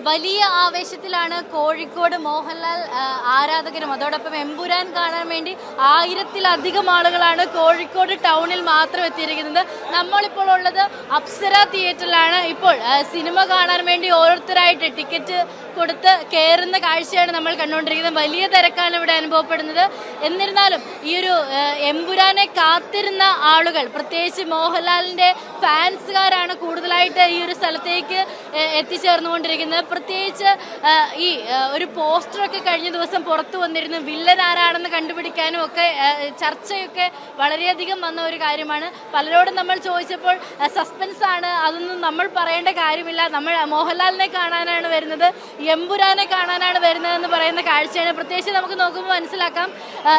വലിയ ആവേശത്തിലാണ് കോഴിക്കോട് മോഹൻലാൽ ആരാധകരും അതോടൊപ്പം എമ്പുരാൻ കാണാൻ വേണ്ടി 1000-ലധികം ആളുകളാണ് കോഴിക്കോട് ടൗണിൽ മാത്രം എത്തിയിരിക്കുന്നത്. നമ്മളിപ്പോൾ ഉള്ളത് അപ്സര തിയേറ്ററിലാണ്. ഇപ്പോൾ സിനിമ കാണാൻ വേണ്ടി ഓരോരുത്തരായിട്ട് ടിക്കറ്റ് കൊടുത്ത് കയറുന്ന കാഴ്ചയാണ് നമ്മൾ കണ്ടുകൊണ്ടിരിക്കുന്നത്. വലിയ തിരക്കാണ് ഇവിടെ അനുഭവപ്പെടുന്നത്. എന്നിരുന്നാലും ഈ ഒരു എമ്പുരാനെ കാത്തിരുന്ന ആളുകൾ, പ്രത്യേകിച്ച് മോഹൻലാലിൻ്റെ ഫാൻസുകാരാണ് കൂടുതലായിട്ട് ഈ ഒരു സ്ഥലത്തേക്ക് എത്തിച്ചേർന്നുകൊണ്ടിരിക്കുന്നത്. പ്രത്യേകിച്ച് ഈ ഒരു പോസ്റ്ററൊക്കെ കഴിഞ്ഞ ദിവസം പുറത്തു വന്നിരുന്നു. വില്ലൻ ആരാണെന്ന് കണ്ടുപിടിക്കാനും ഒക്കെ ചർച്ചയൊക്കെ വളരെയധികം വന്ന ഒരു കാര്യമാണ്. പലരോടും നമ്മൾ ചോദിച്ചപ്പോൾ സസ്പെൻസ് ആണ്, അതൊന്നും നമ്മൾ പറയേണ്ട കാര്യമില്ല, നമ്മൾ മോഹൻലാലിനെ കാണാനാണ് വരുന്നത്, എമ്പുരാനെ കാണാനാണ് വരുന്നതെന്ന് പറയുന്ന കാഴ്ചയാണ്. പ്രത്യേകിച്ച് നമുക്ക് നോക്കുമ്പോൾ മനസ്സിലാക്കാം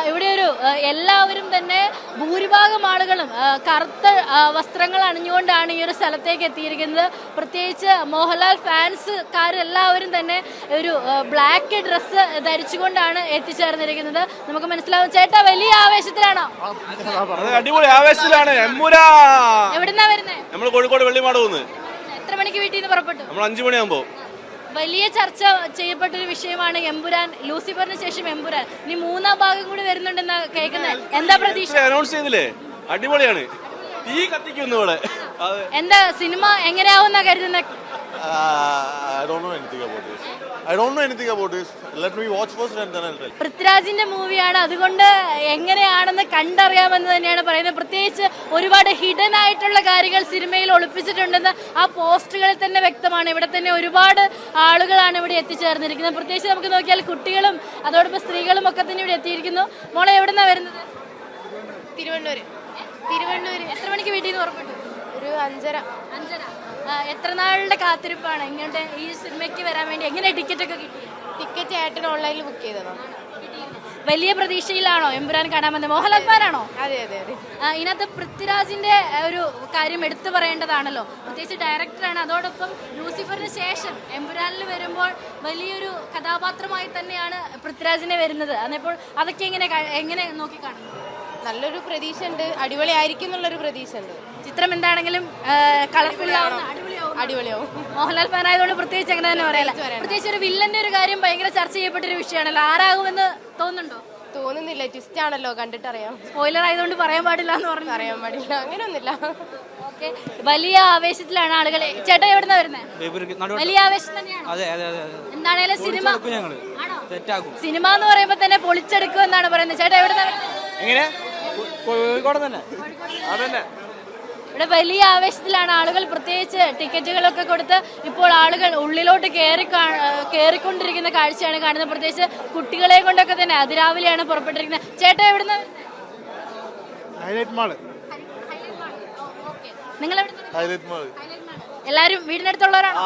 ഇവിടെ ഒരു എല്ലാവരും തന്നെ ഭൂരിഭാഗം ആളുകളും കറുത്ത വസ്ത്രങ്ങൾ അണിഞ്ഞുകൊണ്ടാണ് ഈ ഒരു സ്ഥലത്തേക്ക് എത്തിയിരിക്കുന്നത്. പ്രത്യേകിച്ച് മോഹൻലാൽ ഫാൻസുകാരെല്ലാവരും തന്നെ ഒരു ബ്ലാക്ക് ഡ്രസ്സ് ധരിച്ചുകൊണ്ടാണ് എത്തിച്ചേർന്നിരിക്കുന്നത്. നമുക്ക് മനസ്സിലാവും. ചേട്ടാ, വലിയ ആവേശത്തിലാണോ? അടിപൊളി ആവേശത്തിലാണ്. എവിടുന്നാ വരുന്നത്? നമ്മൾ കോഴിക്കോട് വെള്ളിമാട് പോകുന്നത്. എത്ര മണിക്ക് വീട്ടിൽ നിന്ന് പുറപ്പെട്ടു? നമ്മൾ 5 മണിയാകുമ്പോ. വലിയ ചർച്ച ചെയ്യപ്പെട്ടൊരു വിഷയമാണ് എമ്പുരാൻ. ലൂസിഫറിന് ശേഷം എമ്പുരാൻ ഇനി 3ാം ഭാഗം കൂടി വരുന്നുണ്ടെന്ന് കേൾക്കുന്നത്. എന്താ പ്രതീക്ഷ? അനൗൺസ് ചെയ്തില്ലേ? അടിപൊളിയാണ്. തീ കത്തിക്കുന്നു ഇവിടെ. എന്താ സിനിമ എങ്ങനെയാവുന്ന കരുതുന്ന? പൃഥ്വിരാജിന്റെ മൂവിയാണ്, അതുകൊണ്ട് എങ്ങനെയാണെന്ന് കണ്ടറിയാമെന്ന് തന്നെയാണ് പറയുന്നത്. പ്രത്യേകിച്ച് ഒരുപാട് ഹിഡൻ ആയിട്ടുള്ള കാര്യങ്ങൾ സിനിമയിൽ ഒളിപ്പിച്ചിട്ടുണ്ടെന്ന് ആ പോസ്റ്ററുകളിൽ തന്നെ വ്യക്തമാണ്. ഇവിടെ തന്നെ ഒരുപാട് ആളുകളാണ് ഇവിടെ എത്തിച്ചേർന്നിരിക്കുന്നത്. പ്രത്യേകിച്ച് നമുക്ക് നോക്കിയാൽ കുട്ടികളും അതോടൊപ്പം സ്ത്രീകളും ഒക്കെ തന്നെ ഇവിടെ എത്തിയിരിക്കുന്നു. മോളെ, എവിടുന്നാ വരുന്നത്? തിരുവണ്ണൂര്. എത്ര മണിക്ക് വീട്ടിൽ നിന്ന് പുറപ്പെട്ടു? ഒരു 5:30. എത്ര നാളുടെ കാത്തിരിപ്പാണ് ഇങ്ങോട്ട് ഈ സിനിമയ്ക്ക് വരാൻ വേണ്ടി? എങ്ങനെ ടിക്കറ്റ് ഒക്കെ കിട്ടി? ടിക്കറ്റ് ഏട്ടൻ ഓൺലൈനിൽ ബുക്ക് ചെയ്തതോ? വലിയ പ്രതീക്ഷയിലാണോ എമ്പുരാൻ കാണാമെന്ന്? മോഹൻലാൽ ഫാനാണോ? അതെ അതെ അതെ. ഇതിനകത്ത് പൃഥ്വിരാജിന്റെ ഒരു കാര്യം എടുത്തു പറയേണ്ടതാണല്ലോ. പ്രത്യേകിച്ച് ഡയറക്ടറാണ്. അതോടൊപ്പം ലൂസിഫറിന് ശേഷം എമ്പുരാനിൽ വരുമ്പോൾ വലിയൊരു കഥാപാത്രമായി തന്നെയാണ് പൃഥ്വിരാജിനെ വരുന്നത്. അപ്പോൾ അതൊക്കെ എങ്ങനെ നോക്കി കാണുന്നു? നല്ലൊരു പ്രതീക്ഷ ഉണ്ട്, അടിപൊളി ആയിരിക്കും എന്നുള്ളൊരു പ്രതീക്ഷ ഉണ്ട്. ചിത്രം എന്താണെങ്കിലും കളർഫുൾ അടിപൊളിയാവും. മോഹൻലാൽ ഫാൻ ആയതുകൊണ്ട് പ്രത്യേകിച്ച് അങ്ങനെ തന്നെ പറയാം. പ്രത്യേകിച്ച് ഒരു വില്ലന്റെ ഒരു കാര്യം ഭയങ്കര ചർച്ച ചെയ്യപ്പെട്ടൊരു വിഷയമാണല്ലോ. ആരാകുമെന്ന് തോന്നുന്നുണ്ടോ? തോന്നുന്നില്ല, ട്വിസ്റ്റ് ആണല്ലോ, കണ്ടിട്ടറിയാം. സ്പോയിലർ ആയതുകൊണ്ട് പറയാൻ പാടില്ല എന്ന് പറഞ്ഞു. പറയാൻ പാടില്ല, അങ്ങനെയൊന്നുമില്ല. ഓക്കെ, വലിയ ആവേശത്തിലാണ് ആളുകൾ. ചേട്ടാ, എവിടുന്നാ വരുന്നത്? വലിയ ആവേശം തന്നെയാണ്. എന്താണേലും സിനിമ എന്ന് പറയുമ്പോ തന്നെ പൊളിച്ചെടുക്കും എന്നാണ് പറയുന്നത്. ചേട്ടാ, എവിടുന്നാ വരുന്നത്? ഇവിടെ വലിയ ആവേശത്തിലാണ് ആളുകൾ. പ്രത്യേകിച്ച് ടിക്കറ്റുകളൊക്കെ കൊടുത്ത് ഇപ്പോൾ ആളുകൾ ഉള്ളിലോട്ട് കയറിക്കൊണ്ടിരിക്കുന്ന കാഴ്ചയാണ് കാണുന്നത്. പ്രത്യേകിച്ച് കുട്ടികളെ കൊണ്ടൊക്കെ തന്നെ അതിരാവിലെയാണ് പുറപ്പെട്ടിരിക്കുന്നത്. ചേട്ടാ, എവിടുന്ന്? നിങ്ങൾ എല്ലാരും വീടിനടുത്തുള്ളവരാണോ?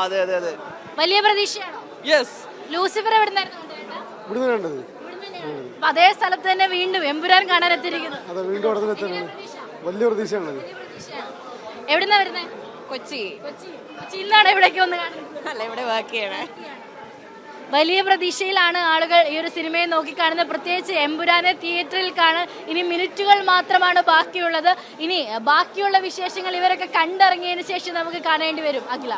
വലിയ പ്രതീക്ഷയാണോ? ലൂസിഫർ എവിടുന്നായിരുന്നു? അതേ സ്ഥലത്ത് തന്നെ വീണ്ടും എമ്പുരാൻ കാണാൻ എത്തിയിരിക്കുന്നു. വലിയ പ്രതീക്ഷയാണ്. എവിടുന്നാ വരുന്നത്? കൊച്ചിയിലാണ്. ഇവിടേക്ക് വന്ന് കാണുന്നത്. വലിയ പ്രതീക്ഷയിലാണ് ആളുകൾ ഈ ഒരു സിനിമയെ നോക്കിക്കാണുന്നത്. പ്രത്യേകിച്ച് എമ്പുരാനെ തിയേറ്ററിൽ കാണാൻ ഇനി മിനിറ്റുകൾ മാത്രമാണ് ബാക്കിയുള്ളത്. ഇനി ബാക്കിയുള്ള വിശേഷങ്ങൾ ഇവരൊക്കെ കണ്ടിറങ്ങിയതിനു ശേഷം നമുക്ക് കാണേണ്ടി വരും. അഖില.